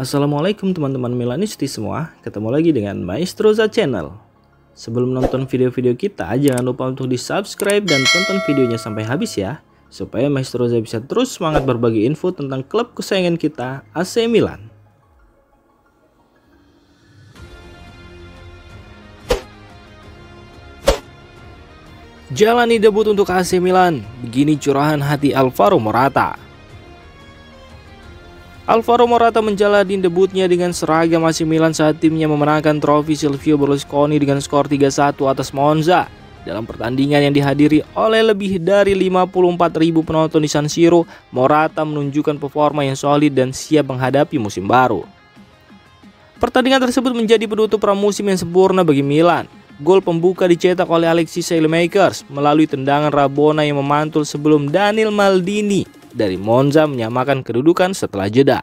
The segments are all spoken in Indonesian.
Assalamualaikum teman-teman Milanisti semua, ketemu lagi dengan Maestroza Channel. Sebelum nonton video-video kita, jangan lupa untuk di subscribe dan tonton videonya sampai habis ya, supaya Maestroza bisa terus semangat berbagi info tentang klub kesayangan kita, AC Milan. Jalani debut untuk AC Milan, begini curahan hati Alvaro Morata. Alvaro Morata menjalani debutnya dengan seragam AC Milan saat timnya memenangkan trofi Silvio Berlusconi dengan skor 3-1 atas Monza. Dalam pertandingan yang dihadiri oleh lebih dari 54.000 penonton di San Siro, Morata menunjukkan performa yang solid dan siap menghadapi musim baru. Pertandingan tersebut menjadi penutup pramusim yang sempurna bagi Milan. Gol pembuka dicetak oleh Alexis Saelemaekers melalui tendangan Rabona yang memantul sebelum Daniel Maldini dari Monza menyamakan kedudukan setelah jeda.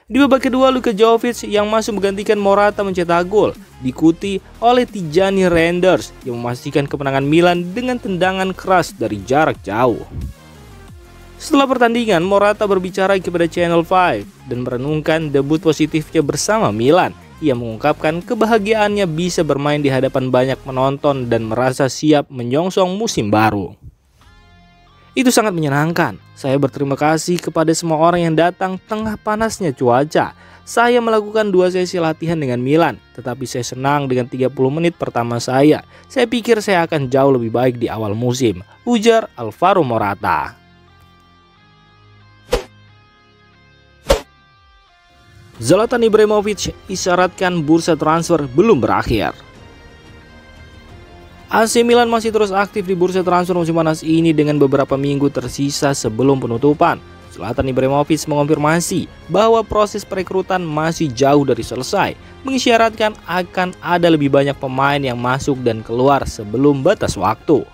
Di babak kedua, Luka Jovic yang masuk menggantikan Morata mencetak gol, diikuti oleh Tijani Reinders yang memastikan kemenangan Milan dengan tendangan keras dari jarak jauh. Setelah pertandingan, Morata berbicara kepada Channel 5 dan merenungkan debut positifnya bersama Milan. Ia mengungkapkan kebahagiaannya bisa bermain di hadapan banyak penonton dan merasa siap menyongsong musim baru. Itu sangat menyenangkan. Saya berterima kasih kepada semua orang yang datang tengah panasnya cuaca. Saya melakukan 2 sesi latihan dengan Milan, tetapi saya senang dengan 30 menit pertama saya. Saya pikir saya akan jauh lebih baik di awal musim, ujar Alvaro Morata. Zlatan Ibrahimovic isyaratkan bursa transfer belum berakhir. AC Milan masih terus aktif di bursa transfer musim panas ini dengan beberapa minggu tersisa sebelum penutupan. Zlatan Ibrahimovic mengonfirmasi bahwa proses perekrutan masih jauh dari selesai, mengisyaratkan akan ada lebih banyak pemain yang masuk dan keluar sebelum batas waktu.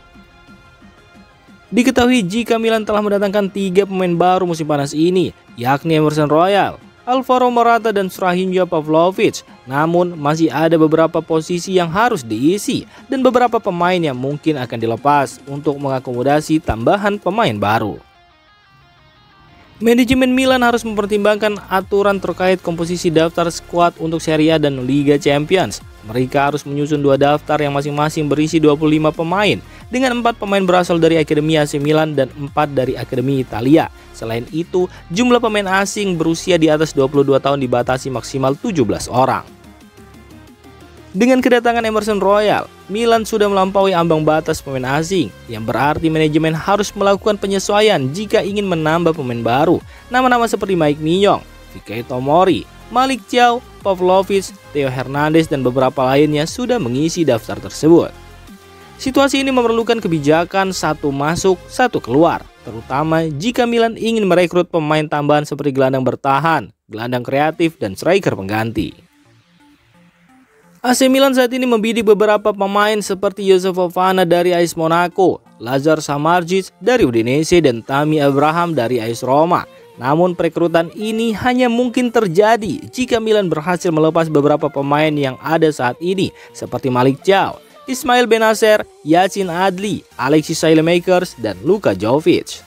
Diketahui jika Milan telah mendatangkan 3 pemain baru musim panas ini, yakni Emerson Royal, Alvaro Morata dan Strahinja Pavlovic. Namun masih ada beberapa posisi yang harus diisi dan beberapa pemain yang mungkin akan dilepas untuk mengakomodasi tambahan pemain baru. Manajemen Milan harus mempertimbangkan aturan terkait komposisi daftar skuad untuk Serie A dan Liga Champions. Mereka harus menyusun 2 daftar yang masing-masing berisi 25 pemain, dengan 4 pemain berasal dari Akademi AC Milan dan 4 dari Akademi Italia. Selain itu, jumlah pemain asing berusia di atas 22 tahun dibatasi maksimal 17 orang. Dengan kedatangan Emerson Royal, Milan sudah melampaui ambang batas pemain asing, yang berarti manajemen harus melakukan penyesuaian jika ingin menambah pemain baru. Nama-nama seperti Mike Maignan, Fikayo Tomori, Malick Thiaw, Pavlovic, Theo Hernandez dan beberapa lainnya sudah mengisi daftar tersebut. Situasi ini memerlukan kebijakan satu masuk, satu keluar, terutama jika Milan ingin merekrut pemain tambahan seperti gelandang bertahan, gelandang kreatif, dan striker pengganti. AC Milan saat ini membidik beberapa pemain seperti Youssouf Fofana dari AS Monaco, Lazar Samardzic dari Udinese, dan Tammy Abraham dari AS Roma. Namun perekrutan ini hanya mungkin terjadi jika Milan berhasil melepas beberapa pemain yang ada saat ini seperti Malick Thiaw, Ismail Benacer, Yacine Adli, Alexis Saelemaekers, dan Luka Jovic.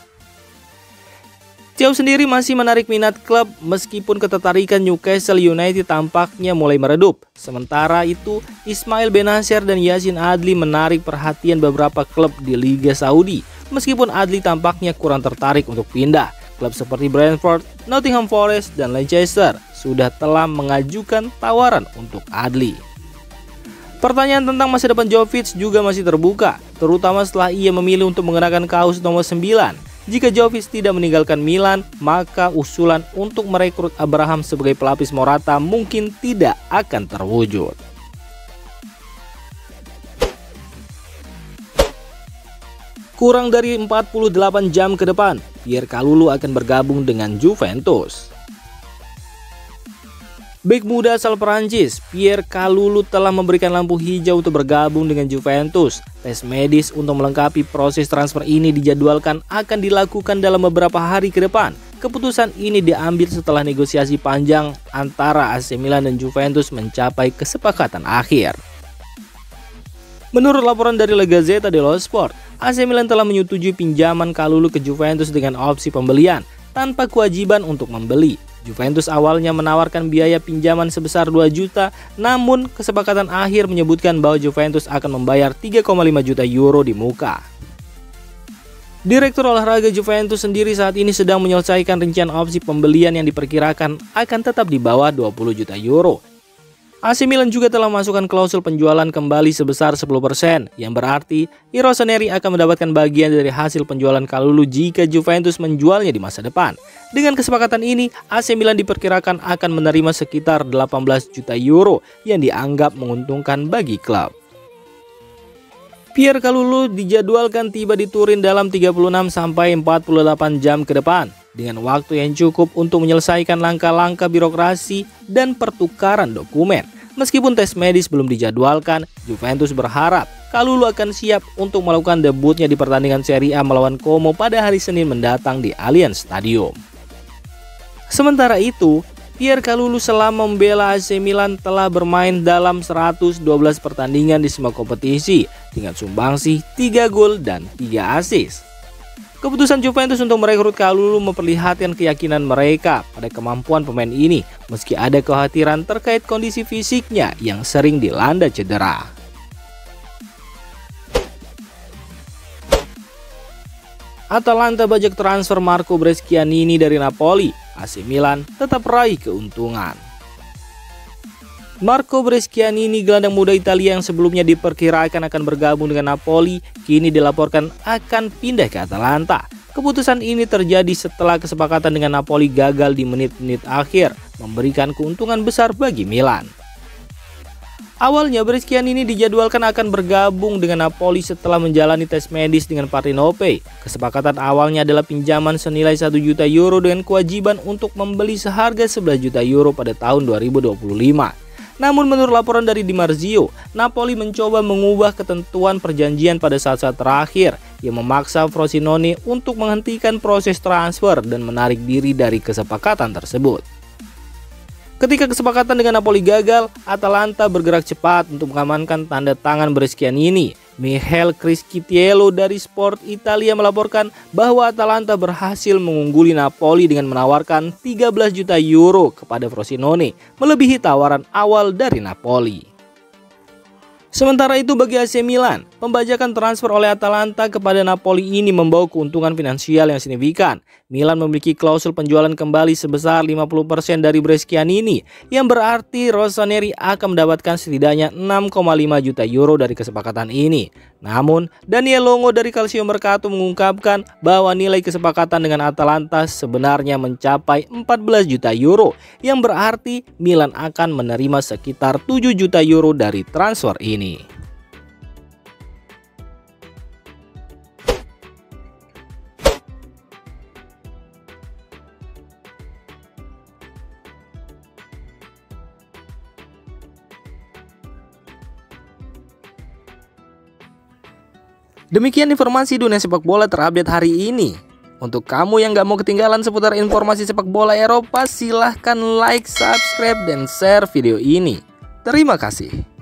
Thiaw sendiri masih menarik minat klub meskipun ketertarikan Newcastle United tampaknya mulai meredup. Sementara itu, Ismail Benacer dan Yacine Adli menarik perhatian beberapa klub di Liga Saudi. Meskipun Adli tampaknya kurang tertarik untuk pindah, klub seperti Brentford, Nottingham Forest, dan Leicester sudah telah mengajukan tawaran untuk Adli. Pertanyaan tentang masa depan Jovic juga masih terbuka, terutama setelah ia memilih untuk mengenakan kaos nomor 9. Jika Jovic tidak meninggalkan Milan, maka usulan untuk merekrut Abraham sebagai pelapis Morata mungkin tidak akan terwujud. Kurang dari 48 jam ke depan, Pierre Kalulu akan bergabung dengan Juventus. Bek muda asal Perancis, Pierre Kalulu telah memberikan lampu hijau untuk bergabung dengan Juventus. Tes medis untuk melengkapi proses transfer ini dijadwalkan akan dilakukan dalam beberapa hari ke depan. Keputusan ini diambil setelah negosiasi panjang antara AC Milan dan Juventus mencapai kesepakatan akhir. Menurut laporan dari La Gazzetta dello Sport, AC Milan telah menyetujui pinjaman Kalulu ke Juventus dengan opsi pembelian tanpa kewajiban untuk membeli. Juventus awalnya menawarkan biaya pinjaman sebesar 2 juta, namun kesepakatan akhir menyebutkan bahwa Juventus akan membayar 3,5 juta euro di muka. Direktur olahraga Juventus sendiri saat ini sedang menyelesaikan rencana opsi pembelian yang diperkirakan akan tetap di bawah 20 juta euro. AC Milan juga telah memasukkan klausul penjualan kembali sebesar 10%, yang berarti Rossoneri akan mendapatkan bagian dari hasil penjualan Kalulu jika Juventus menjualnya di masa depan. Dengan kesepakatan ini, AC Milan diperkirakan akan menerima sekitar 18 juta euro yang dianggap menguntungkan bagi klub. Pierre Kalulu dijadwalkan tiba di Turin dalam 36 sampai 48 jam ke depan, dengan waktu yang cukup untuk menyelesaikan langkah-langkah birokrasi dan pertukaran dokumen. Meskipun tes medis belum dijadwalkan, Juventus berharap Kalulu akan siap untuk melakukan debutnya di pertandingan Serie A melawan Como pada hari Senin mendatang di Allianz Stadium. Sementara itu, Pierre Kalulu selama membela AC Milan telah bermain dalam 112 pertandingan di semua kompetisi dengan sumbangsih 3 gol dan 3 assist. Keputusan Juventus untuk merekrut Kalulu memperlihatkan keyakinan mereka pada kemampuan pemain ini meski ada kekhawatiran terkait kondisi fisiknya yang sering dilanda cedera. Atalanta bajak transfer Marco Brescianini dari Napoli, AC Milan tetap raih keuntungan. Marco Brescianini, gelandang muda Italia yang sebelumnya diperkirakan akan bergabung dengan Napoli, kini dilaporkan akan pindah ke Atalanta. Keputusan ini terjadi setelah kesepakatan dengan Napoli gagal di menit-menit akhir, memberikan keuntungan besar bagi Milan. Awalnya Brescianini dijadwalkan akan bergabung dengan Napoli setelah menjalani tes medis dengan Partenope. Kesepakatan awalnya adalah pinjaman senilai 1 juta euro dengan kewajiban untuk membeli seharga 11 juta euro pada tahun 2025. Namun menurut laporan dari Di Marzio, Napoli mencoba mengubah ketentuan perjanjian pada saat-saat terakhir yang memaksa Frosinone untuk menghentikan proses transfer dan menarik diri dari kesepakatan tersebut. Ketika kesepakatan dengan Napoli gagal, Atalanta bergerak cepat untuk mengamankan tanda tangan Brescianini. Michele Criscitiello dari Sport Italia melaporkan bahwa Atalanta berhasil mengungguli Napoli dengan menawarkan 13 juta euro kepada Frosinone, melebihi tawaran awal dari Napoli. Sementara itu bagi AC Milan, pembajakan transfer oleh Atalanta kepada Napoli ini membawa keuntungan finansial yang signifikan. Milan memiliki klausul penjualan kembali sebesar 50% dari Brescianini, yang berarti Rossoneri akan mendapatkan setidaknya 6,5 juta euro dari kesepakatan ini. Namun, Daniel Longo dari Calcio Mercato mengungkapkan bahwa nilai kesepakatan dengan Atalanta sebenarnya mencapai 14 juta euro, yang berarti Milan akan menerima sekitar 7 juta euro dari transfer ini. Demikian informasi dunia sepak bola terupdate hari ini. Untuk kamu yang gak mau ketinggalan seputar informasi sepak bola Eropa, silahkan like, subscribe, dan share video ini. Terima kasih.